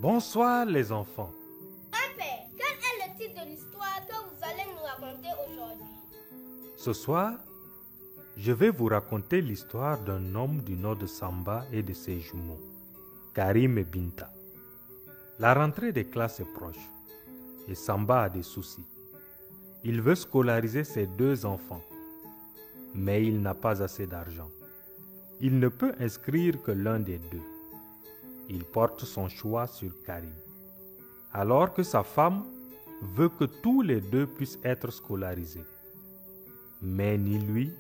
Bonsoir les enfants. Père, quel est le titre de l'histoire que vous allez nous raconter aujourd'hui? Ce soir, je vais vous raconter l'histoire d'un homme du nom de Samba et de ses jumeaux, Karim et Binta. La rentrée des classes est proche et Samba a des soucis. Il veut scolariser ses deux enfants, mais il n'a pas assez d'argent. Il ne peut inscrire que l'un des deux. Il porte son choix sur Karim, alors que sa femme veut que tous les deux puissent être scolarisés. Mais ni lui,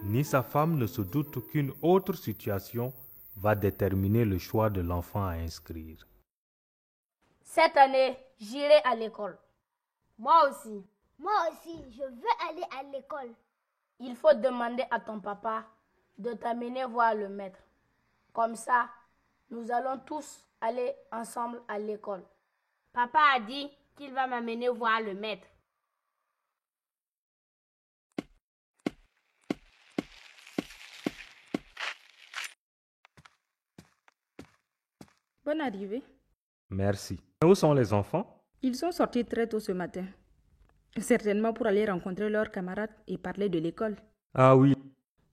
ni sa femme ne se doutent qu'une autre situation va déterminer le choix de l'enfant à inscrire. Cette année, j'irai à l'école. Moi aussi. Moi aussi, je veux aller à l'école. Il faut demander à ton papa de t'amener voir le maître. Comme ça, nous allons tous aller ensemble à l'école. Papa a dit qu'il va m'amener voir le maître. Bonne arrivée. Merci. Où sont les enfants? Ils sont sortis très tôt ce matin. Certainement pour aller rencontrer leurs camarades et parler de l'école. Ah oui,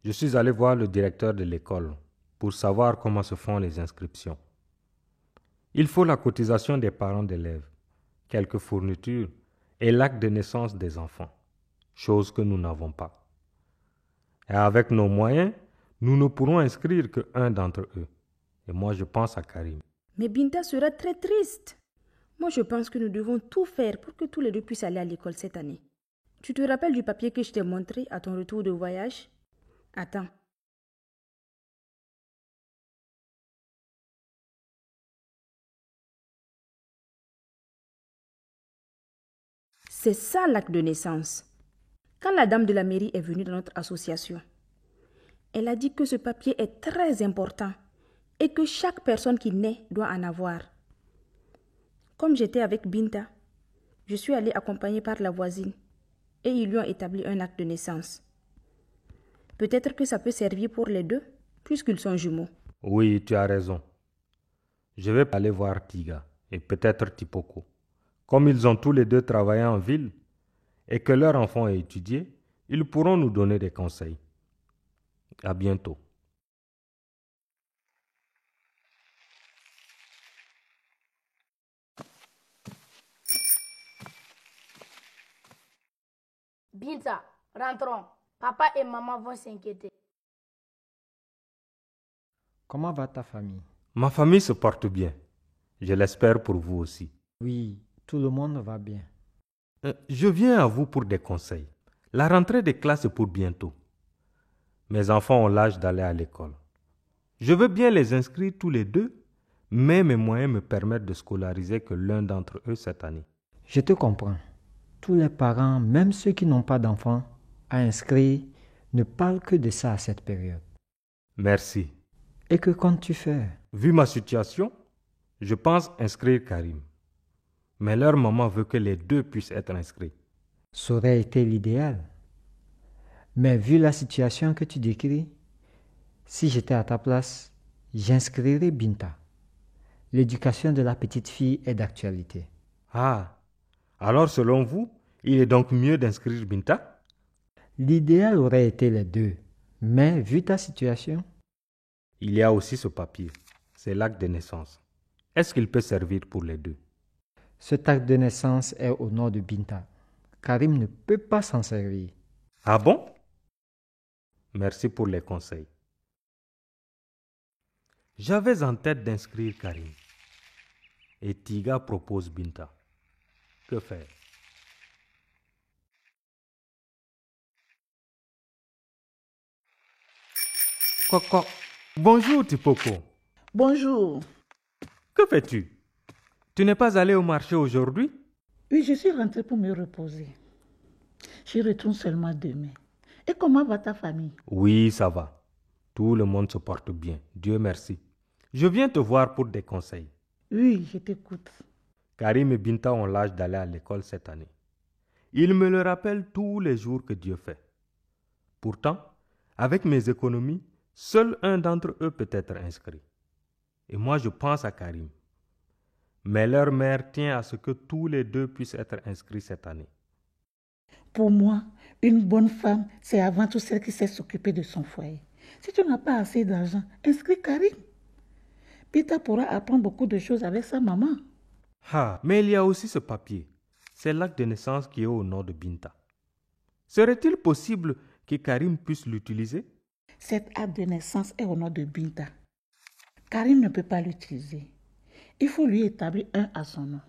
je suis allé voir le directeur de l'école pour savoir comment se font les inscriptions. Il faut la cotisation des parents d'élèves, quelques fournitures et l'acte de naissance des enfants, chose que nous n'avons pas. Et avec nos moyens, nous ne pourrons inscrire qu'un d'entre eux. Et moi, je pense à Karim. Mais Binta sera très triste. Moi, je pense que nous devons tout faire pour que tous les deux puissent aller à l'école cette année. Tu te rappelles du papier que je t'ai montré à ton retour de voyage? Attends. C'est ça l'acte de naissance. Quand la dame de la mairie est venue dans notre association, elle a dit que ce papier est très important et que chaque personne qui naît doit en avoir. Comme j'étais avec Binta, je suis allée accompagnée par la voisine et ils lui ont établi un acte de naissance. Peut-être que ça peut servir pour les deux, puisqu'ils sont jumeaux. Oui, tu as raison. Je vais aller voir Tiga et peut-être Tipoko. Comme ils ont tous les deux travaillé en ville et que leur enfant est étudié, ils pourront nous donner des conseils. À bientôt. Binta, rentrons. Papa et maman vont s'inquiéter. Comment va ta famille? Ma famille se porte bien. Je l'espère pour vous aussi. Oui, tout le monde va bien. Je viens à vous pour des conseils. La rentrée des classes est pour bientôt. Mes enfants ont l'âge d'aller à l'école. Je veux bien les inscrire tous les deux, mais mes moyens me permettent de scolariser que l'un d'entre eux cette année. Je te comprends. Tous les parents, même ceux qui n'ont pas d'enfants à inscrire, ne parlent que de ça à cette période. Merci. Et que comptes-tu faire? Vu ma situation, je pense inscrire Karim. Mais leur maman veut que les deux puissent être inscrits. Ça aurait été l'idéal. Mais vu la situation que tu décris, si j'étais à ta place, j'inscrirais Binta. L'éducation de la petite fille est d'actualité. Ah, alors selon vous, il est donc mieux d'inscrire Binta? L'idéal aurait été les deux. Mais vu ta situation, Il y a aussi ce papier. C'est l'acte de naissance. Est-ce qu'il peut servir pour les deux? cet acte de naissance est au nom de Binta. Karim ne peut pas s'en servir. Ah bon? Merci pour les conseils. J'avais en tête d'inscrire Karim. Et Tiga propose Binta. Que faire? Coco. Bonjour Tipoko. Bonjour. Que fais-tu? Tu n'es pas allé au marché aujourd'hui? Oui, je suis rentrée pour me reposer. Je retourne seulement demain. Et comment va ta famille? Oui, ça va. Tout le monde se porte bien. Dieu merci. Je viens te voir pour des conseils. Oui, je t'écoute. Karim et Binta ont l'âge d'aller à l'école cette année. Ils me le rappellent tous les jours que Dieu fait. Pourtant, avec mes économies, seul un d'entre eux peut être inscrit. Et moi, je pense à Karim. Mais leur mère tient à ce que tous les deux puissent être inscrits cette année. Pour moi, une bonne femme, c'est avant tout celle qui sait s'occuper de son foyer. Si tu n'as pas assez d'argent, inscris Karim. Binta pourra apprendre beaucoup de choses avec sa maman. Ah, mais il y a aussi ce papier. C'est l'acte de naissance qui est au nom de Binta. Serait-il possible que Karim puisse l'utiliser? Cet acte de naissance est au nom de Binta. Karim ne peut pas l'utiliser. Il faut lui établir un à son nom.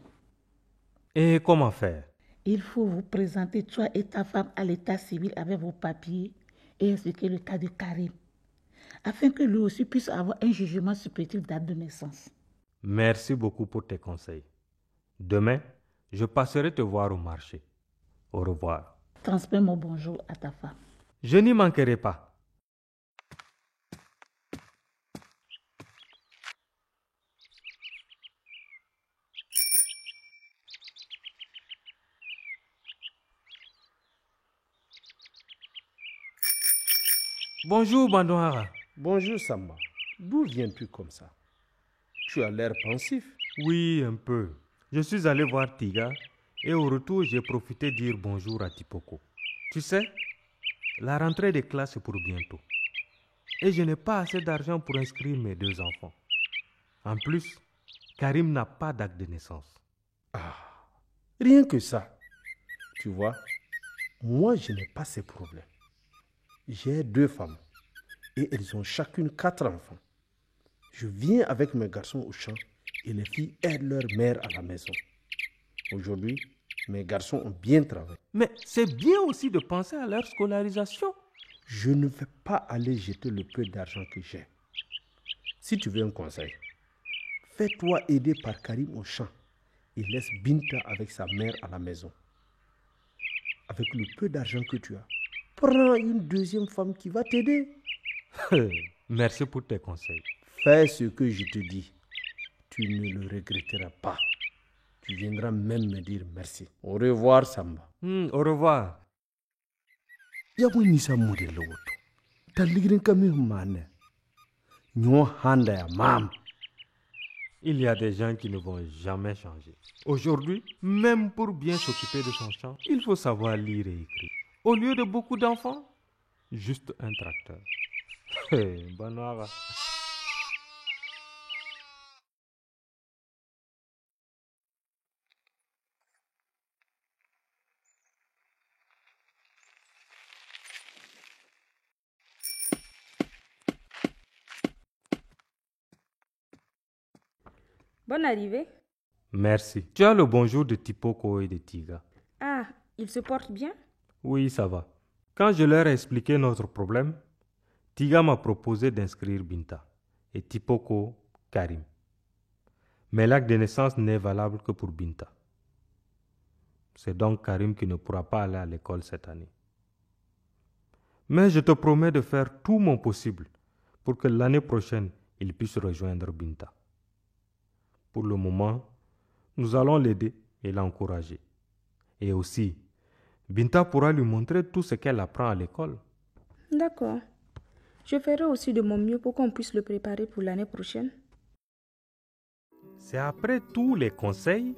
Et comment faire? Il faut vous présenter, toi et ta femme, à l'état civil avec vos papiers et expliquer le cas de Karim, afin que lui aussi puisse avoir un jugement supplétif d'acte de naissance. Merci beaucoup pour tes conseils. Demain, je passerai te voir au marché. Au revoir. Transmets mon bonjour à ta femme. Je n'y manquerai pas. Bonjour, Bandouara. Bonjour Samba, d'où viens-tu comme ça? Tu as l'air pensif. Oui, un peu. Je suis allé voir Tiga et au retour, j'ai profité de dire bonjour à Tipoko. Tu sais, la rentrée des classes est pour bientôt. Et je n'ai pas assez d'argent pour inscrire mes 2 enfants. En plus, Karim n'a pas d'acte de naissance. Ah, rien que ça. Tu vois, moi je n'ai pas ces problèmes. J'ai 2 femmes et elles ont chacune 4 enfants. Je viens avec mes garçons au champ et les filles aident leur mère à la maison. Aujourd'hui, mes garçons ont bien travaillé. Mais c'est bien aussi de penser à leur scolarisation. Je ne vais pas aller jeter le peu d'argent que j'ai. Si tu veux un conseil, fais-toi aider par Karim au champ et laisse Binta avec sa mère à la maison. Avec le peu d'argent que tu as, prends une 2e femme qui va t'aider. Merci pour tes conseils. Fais ce que je te dis. Tu ne le regretteras pas. Tu viendras même me dire merci. Au revoir, Samba. Au revoir. Yabo nisa modelo woto. Taligren kami humane. Nyo handa ya mam. Il y a des gens qui ne vont jamais changer. Aujourd'hui, même pour bien s'occuper de son champ, il faut savoir lire et écrire. Au lieu de beaucoup d'enfants, juste un tracteur. Banara. Bonne arrivée. Merci. Tu as le bonjour de Tipoko et de Tiga. Ah, ils se portent bien? Oui, ça va. Quand je leur ai expliqué notre problème, Tiga m'a proposé d'inscrire Binta et Tipoko Karim. Mais l'acte de naissance n'est valable que pour Binta. C'est donc Karim qui ne pourra pas aller à l'école cette année. Mais je te promets de faire tout mon possible pour que l'année prochaine, il puisse rejoindre Binta. Pour le moment, nous allons l'aider et l'encourager. Et aussi, Binta pourra lui montrer tout ce qu'elle apprend à l'école. D'accord. Je ferai aussi de mon mieux pour qu'on puisse le préparer pour l'année prochaine. C'est après tous les conseils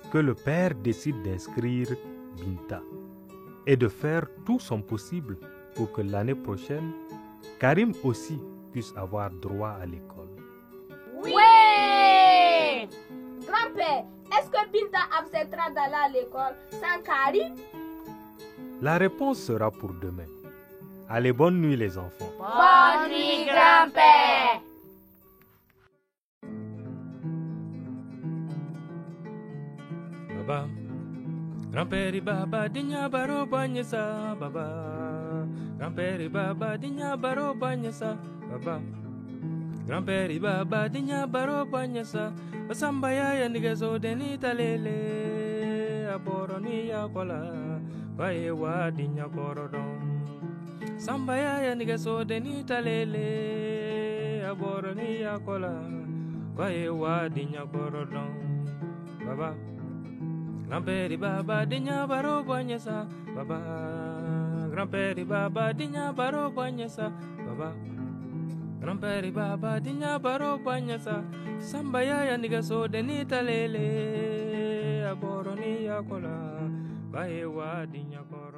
que le père décide d'inscrire Binta et de faire tout son possible pour que l'année prochaine, Karim aussi puisse avoir droit à l'école. Oui! Grand-père, est-ce que Binta acceptera d'aller à l'école sans Karim? La réponse sera pour demain. Allez, bonne nuit les enfants. Bonne nuit, grand-père! Baba, grand-père baba dinya baro banyesa baba. Grand-père baba dinya baro banyesa baba. Grand-père baba dinya baro banyesa. Basamba ya nigezo deni talele. Aboro ni ya kola. Baye wa dinya korodon. Samba ya nigezo deni talele. Aboro ni ya kola. Baye wa dinya korodon. Baba. Grand-père baba dinya baro banyesa baba. Grand-père baba dinya baro banyesa baba. Grand-père baba dinya baro banyasa samba ya niga so deni talele aboroni yakola bae wa dinya kor